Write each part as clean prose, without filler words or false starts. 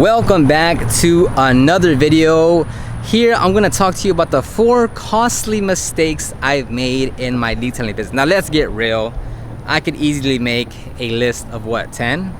Welcome back to another video. Here I'm going to talk to you about the 4 costly mistakes I've made in my detailing business. Now let's get real. I could easily make a list of what, 10,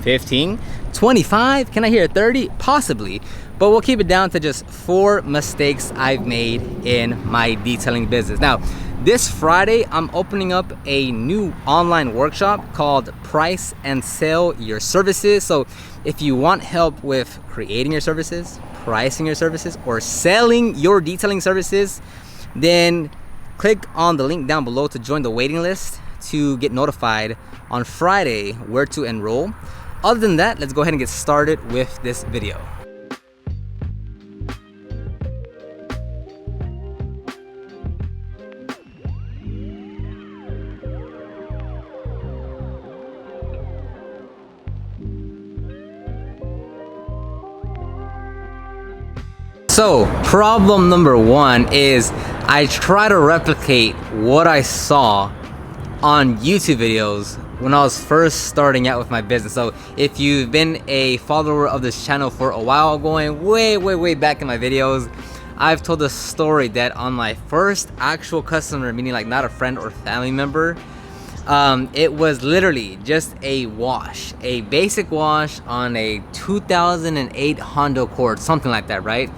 15, 25? Can I hear 30? Possibly. But we'll keep it down to just 4 mistakes I've made in my detailing business. Now, this Friday, I'm opening up a new online workshop called Price and Sell Your Services. So if you want help with creating your services, pricing your services, or selling your detailing services, then click on the link down below to join the waiting list to get notified on Friday where to enroll. Other than that, let's go ahead and get started with this video. So problem number 1 is I try to replicate what I saw on YouTube videos when I was first starting out with my business. So if you've been a follower of this channel for a while, going way back in my videos, I've told the story that on my first actual customer, meaning like not a friend or family member, it was literally just a wash, a basic wash on a 2008 Honda Accord, something like that, right?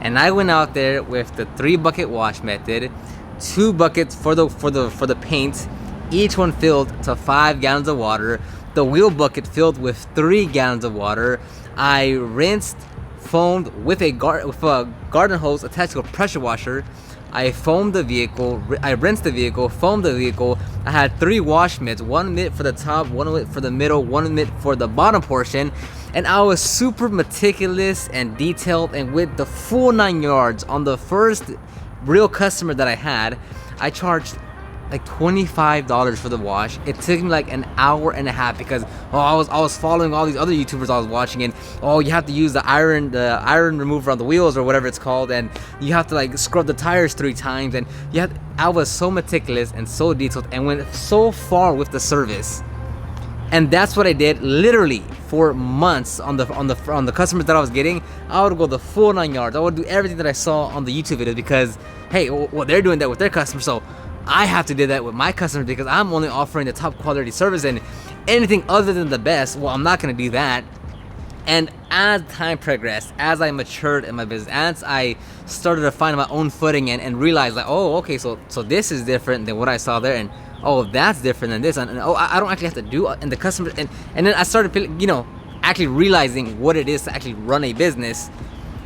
And I went out there with the 3-bucket wash method, 2 buckets for the paint, each one filled to 5 gallons of water. The wheel bucket filled with 3 gallons of water. I rinsed, foamed with a garden hose attached to a pressure washer. I foamed the vehicle, I rinsed the vehicle, foamed the vehicle. I had 3 wash mitts, 1 mitt for the top, 1 mitt for the middle, 1 mitt for the bottom portion. And I was super meticulous and detailed and with the full 9 yards. On the first real customer that I had, I charged like $25 for the wash. It took me like an hour and a half because I was following all these other YouTubers I was watching, and you have to use the iron remover on the wheels or whatever it's called, and you have to like scrub the tires 3 times, and I was so meticulous and so detailed and went so far with the service. And that's what I did literally for months on the customers that I was getting. I would go the full 9 yards. I would do everything that I saw on the YouTube video because, hey, well, they're doing that with their customers, so I have to do that with my customers because I'm only offering the top quality service, and anything other than the best, well, I'm not going to do that. And as time progressed, as I matured in my business, as I started to find my own footing and realize like, oh, okay, so this is different than what I saw there, and oh, that's different than this, and I don't actually have to do, and the customer, and then I started, actually realizing what it is to actually run a business.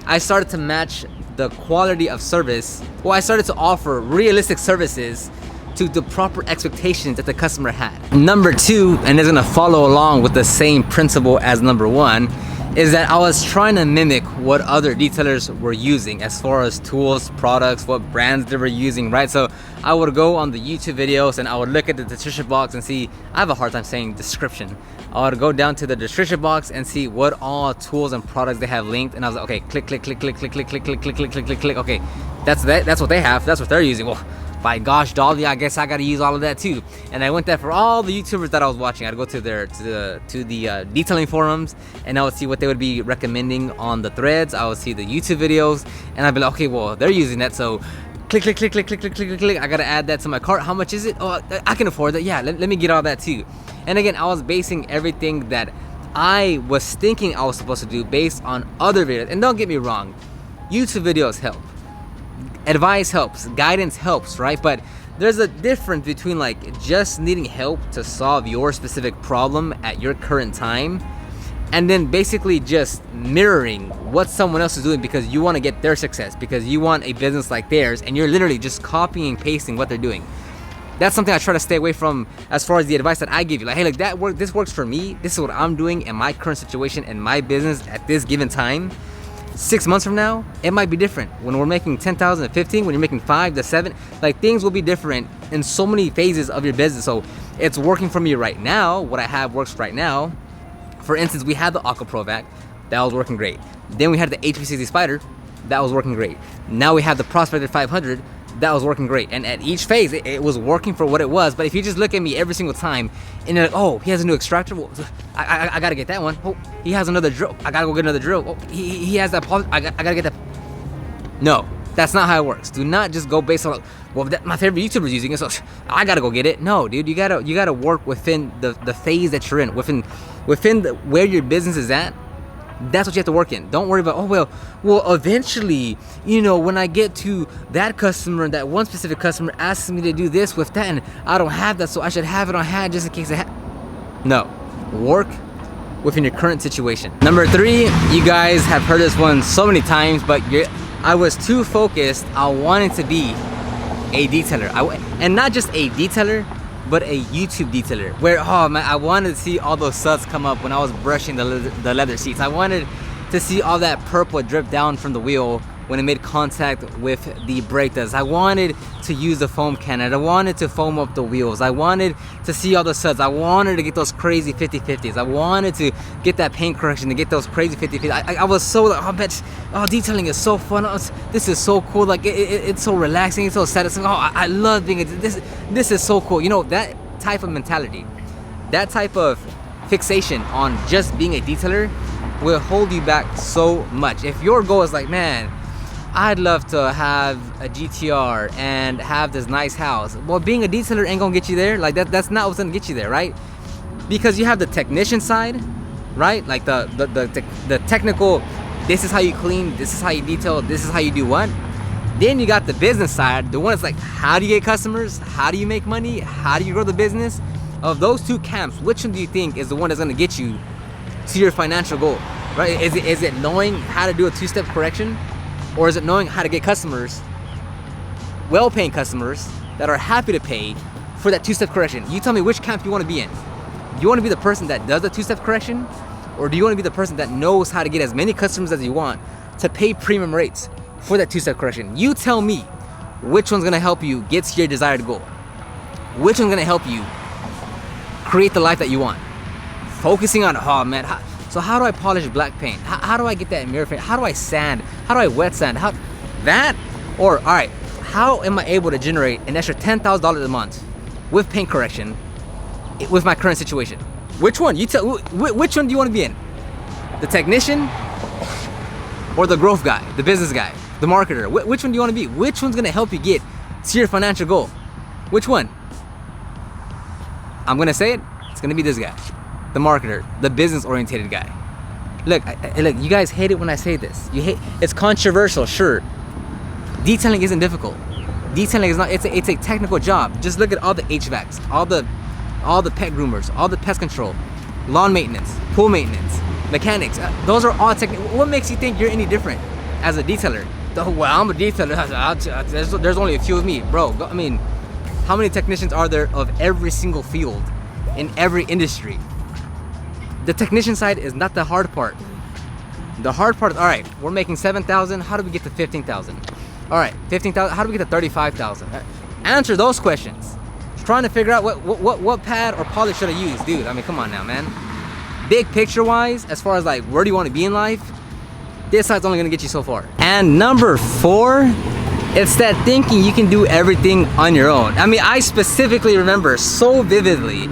I started to match the quality of service. Well, I started to offer realistic services to the proper expectations that the customer had. Number 2, and it's gonna follow along with the same principle as number 1, is that I was trying to mimic what other detailers were using as far as tools, products, what brands they were using, right? So I would go on the YouTube videos and I would look at the description box and see, I have a hard time saying description. I would go down to the description box and see what all tools and products they have linked, and I was like, okay, click. Okay, that's what they have, that's what they're using. Well, by gosh, Dolly, I guess I gotta use all of that too. And I went there for all the YouTubers that I was watching. I'd go to the detailing forums, and I would see what they would be recommending on the threads. I would see the YouTube videos, and I'd be like, okay, well, they're using that, so click. I gotta add that to my cart. How much is it? Oh, I can afford that. Yeah, let me get all that too. And again, I was basing everything that I was thinking I was supposed to do based on other videos. And don't get me wrong, YouTube videos help. Advice helps, guidance helps, right? But there's a difference between like just needing help to solve your specific problem at your current time, and then basically just mirroring what someone else is doing because you want to get their success, because you want a business like theirs, and you're literally just copying and pasting what they're doing. That's something I try to stay away from as far as the advice that I give you. Like, hey, like this works for me. This is what I'm doing in my current situation in my business at this given time. 6 months from now, it might be different. When we're making 10,000 to 15, when you're making 5 to 7, like things will be different in so many phases of your business. So it's working for me right now. What I have works right now. For instance, we had the Aqua Pro Vac, that was working great. Then we had the HP60 Spider, that was working great. Now we have the Prospector 500, that was working great. And at each phase, it was working for what it was. But if you just look at me every single time and you're like, oh, he has a new extractor, well, I gotta get that one. Oh, he has another drill, I gotta go get another drill. Oh, he has that, I gotta get that. No, that's not how it works. Do not just go based on, well, my favorite YouTuber's using it, so I gotta go get it. No, dude, you gotta work within the phase that you're in, within where your business is at. That's what you have to work in. Don't worry about, oh, well, eventually, you know, when I get to that customer, that one specific customer asks me to do this with that, and I don't have that, so I should have it on hand just in case I have. No, work within your current situation. Number 3, you guys have heard this one so many times, but I was too focused on wanting to be a detailer. And not just a detailer, but a YouTube detailer, where, oh man, I wanted to see all those suds come up when I was brushing the leather seats. I wanted to see all that purple drip down from the wheel when it made contact with the brake dust. I wanted to use the foam cannon. I wanted to foam up the wheels. I wanted to see all the suds. I wanted to get those crazy 50/50s. I wanted to get that paint correction, to get those crazy 50/50s. I was so like, oh, bitch, oh, detailing is so fun. Oh, this is so cool. Like it's so relaxing. It's so satisfying. Oh, I love being this is so cool. You know, that type of mentality, that type of fixation on just being a detailer will hold you back so much. If your goal is like, man, I'd love to have a GTR and have this nice house. Well, being a detailer ain't gonna get you there. Like that's not what's gonna get you there, right? Because you have the technician side, right? Like the technical, this is how you clean, this is how you detail, this is how you do what. Then you got the business side, the one that's like, how do you get customers? How do you make money? How do you grow the business? Of those two camps, which one do you think is the one that's gonna get you to your financial goal, right? Is it knowing how to do a 2-step correction? Or is it knowing how to get customers, well-paying customers that are happy to pay for that 2-step correction? You tell me which camp you want to be in. Do you want to be the person that does the 2-step correction? Or do you want to be the person that knows how to get as many customers as you want to pay premium rates for that 2-step correction? You tell me which one's going to help you get to your desired goal. Which one's going to help you create the life that you want? Focusing on, oh man, so how do I polish black paint? How do I get that mirror paint? How do I sand? How do I wet sand? Or all right, how am I able to generate an extra $10,000 a month with paint correction with my current situation? Which one? You tell. Which one do you want to be in? The technician or the growth guy, the business guy, the marketer? Which one do you want to be? Which one's gonna help you get to your financial goal? Which one? I'm gonna say it. It's gonna be this guy. The marketer, the business-oriented guy. Look, look, you guys hate it when I say this. You hate. It's controversial, sure. Detailing isn't difficult. Detailing is not. It's a technical job. Just look at all the HVACs, all the pet groomers, all the pest control, lawn maintenance, pool maintenance, mechanics. Those are all technical. What makes you think you're any different as a detailer? Well, I'm a detailer. There's only a few of me, bro. I mean, how many technicians are there of every single field in every industry? The technician side is not the hard part. The hard part is, all right, we're making 7,000. How do we get to 15,000? All right, 15,000. How do we get to 35,000? Answer those questions. Trying to figure out what pad or polish should I use, dude. I mean, come on now, man. Big picture wise, as far as like where do you want to be in life, this side's only gonna get you so far. And number 4, it's that thinking you can do everything on your own. I mean, I specifically remember so vividly.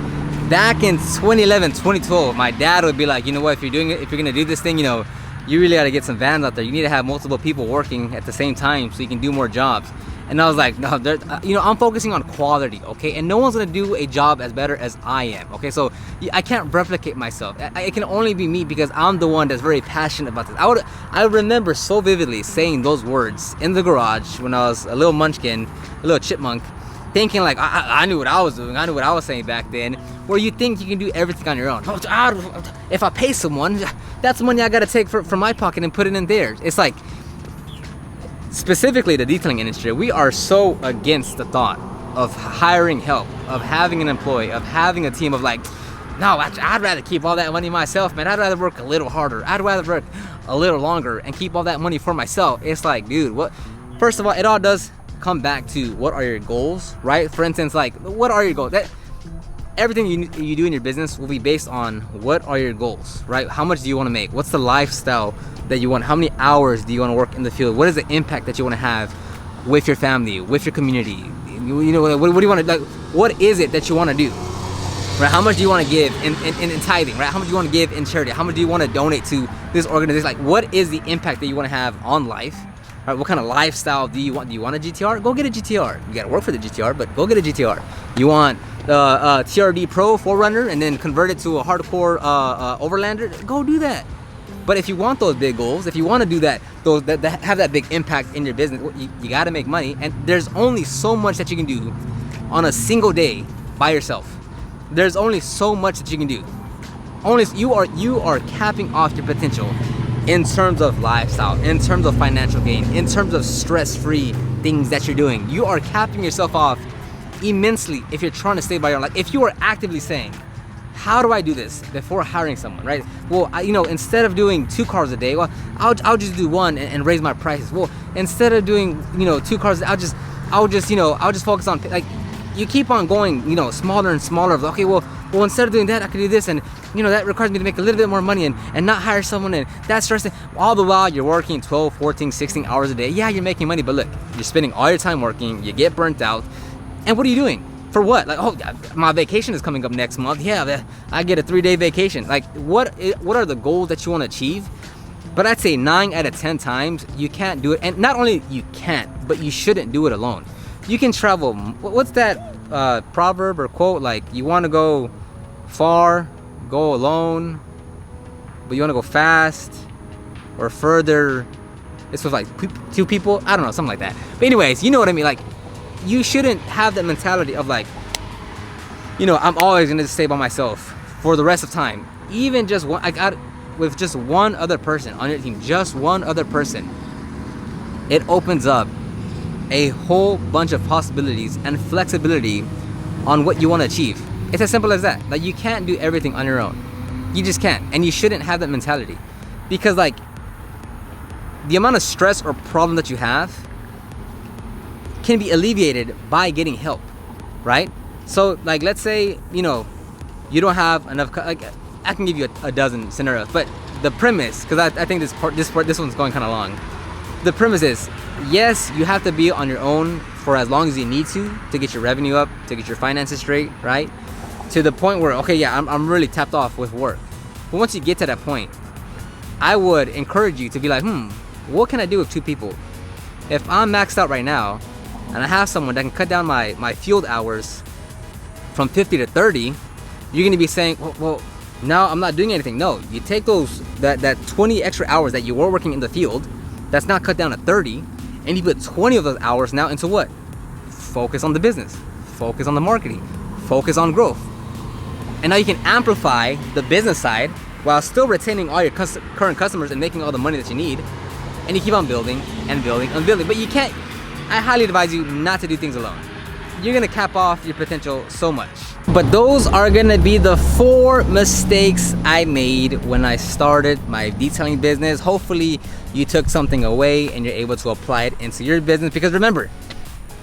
Back in 2011, 2012, my dad would be like, you know what, if you're gonna do this thing, you know, you really gotta get some vans out there. You need to have multiple people working at the same time so you can do more jobs. And I was like, no, you know, I'm focusing on quality, okay? And no one's gonna do a job as better as I am, okay? So I can't replicate myself. It can only be me because I'm the one that's very passionate about this. I remember so vividly saying those words in the garage when I was a little munchkin, a little chipmunk, thinking like I knew what I was doing. I knew what I was saying back then. Where you think you can do everything on your own. If I pay someone, that's money I gotta take from my pocket and put it in theirs. It's like, specifically the detailing industry, we are so against the thought of hiring help, of having an employee, of having a team, of like, no, I'd rather keep all that money myself, man. I'd rather work a little harder. I'd rather work a little longer and keep all that money for myself. It's like, dude, what? First of all, it all does come back to what are your goals, right? For instance, like, what are your goals? Everything you do in your business will be based on what are your goals, right? How much do you want to make? What's the lifestyle that you want? How many hours do you want to work in the field? What is the impact that you want to have with your family, with your community? You know, what do you want to, like, what is it that you want to do? Right? How much do you want to give in tithing? Right? How much do you want to give in charity? How much do you want to donate to this organization? Like, what is the impact that you want to have on life? Right? What kind of lifestyle do you want? Do you want a GTR? Go get a GTR. You got to work for the GTR, but go get a GTR. You want TRD Pro 4Runner and then convert it to a hardcore Overlander? Go do that. But if you want those big goals, if you want to do that, that have that big impact in your business, you got to make money. And there's only so much that you can do on a single day by yourself. There's only so much that you can do. You are capping off your potential in terms of lifestyle, in terms of financial gain, in terms of stress-free things that you're doing. You are capping yourself off immensely if you're trying to stay by your life. If you are actively saying, how do I do this before hiring someone, right? Well, instead of doing 2 cars a day, well, I'll just do 1 and raise my prices. Well, instead of doing 2 cars, I'll just focus on, like, you keep on going, smaller and smaller. Okay, well, instead of doing that, I could do this, and that requires me to make a little bit more money and not hire someone, and that's stressing. All the while you're working 12, 14, 16 hours a day. Yeah, you're making money, but look, you're spending all your time working. You get burnt out, and what are you doing? For what? Like, oh, my vacation is coming up next month. Yeah, I get a 3-day vacation. Like, what are the goals that you want to achieve? But I'd say 9 out of 10 times you can't do it. And not only you can't, but you shouldn't do it alone. You can travel. What's that proverb or quote? Like, you want to go far, go alone, but you want to go fast or further. This was like 2 people. I don't know, something like that. But anyways, you know what I mean. Like, you shouldn't have that mentality of like, I'm always gonna stay by myself for the rest of time. Even just one, with just one other person on your team, just one other person, it opens up a whole bunch of possibilities and flexibility on what you want to achieve. It's as simple as that. Like, you can't do everything on your own. You just can't, and you shouldn't have that mentality, because like the amount of stress or problem that you have can be alleviated by getting help, right? So like, let's say you don't have enough. Like, I can give you a dozen scenarios, but the premise, because I think this one's going kind of long. The premise is, yes, you have to be on your own for as long as you need to get your revenue up, to get your finances straight, right? To the point where, okay, yeah, I'm really tapped off with work. But once you get to that point, I would encourage you to be like, what can I do with 2 people? If I'm maxed out right now, and I have someone that can cut down my field hours from 50 to 30, you're gonna be saying, well, now I'm not doing anything. No, you take that 20 extra hours that you were working in the field, that's now cut down to 30, and you put 20 of those hours now into what? Focus on the business, focus on the marketing, focus on growth. And now you can amplify the business side while still retaining all your current customers and making all the money that you need, and you keep on building and building and building. But you can't, I highly advise you not to do things alone. You're gonna cap off your potential so much. But those are gonna be the 4 mistakes I made when I started my detailing business. Hopefully you took something away and you're able to apply it into your business, because remember,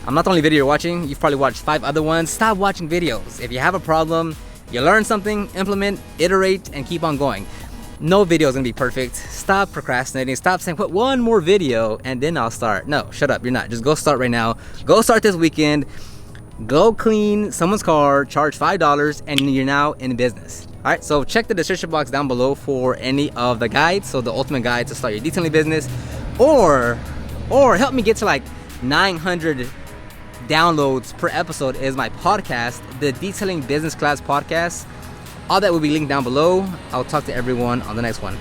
I'm not the only video you're watching. You've probably watched 5 other ones. Stop watching videos. If you have a problem, you learn something, implement, iterate, and keep on going. No video is gonna be perfect. Stop procrastinating. Stop saying, put 1 more video and then I'll start. No, shut up, you're not. Just go start right now. Go start this weekend. Go clean someone's car, charge $5, and you're now in business. All right, so check the description box down below for any of the guides. So the ultimate guide to start your detailing business, or help me get to like 900 downloads per episode is my podcast, the Detailing Business Class Podcast. All that will be linked down below. I'll talk to everyone on the next one.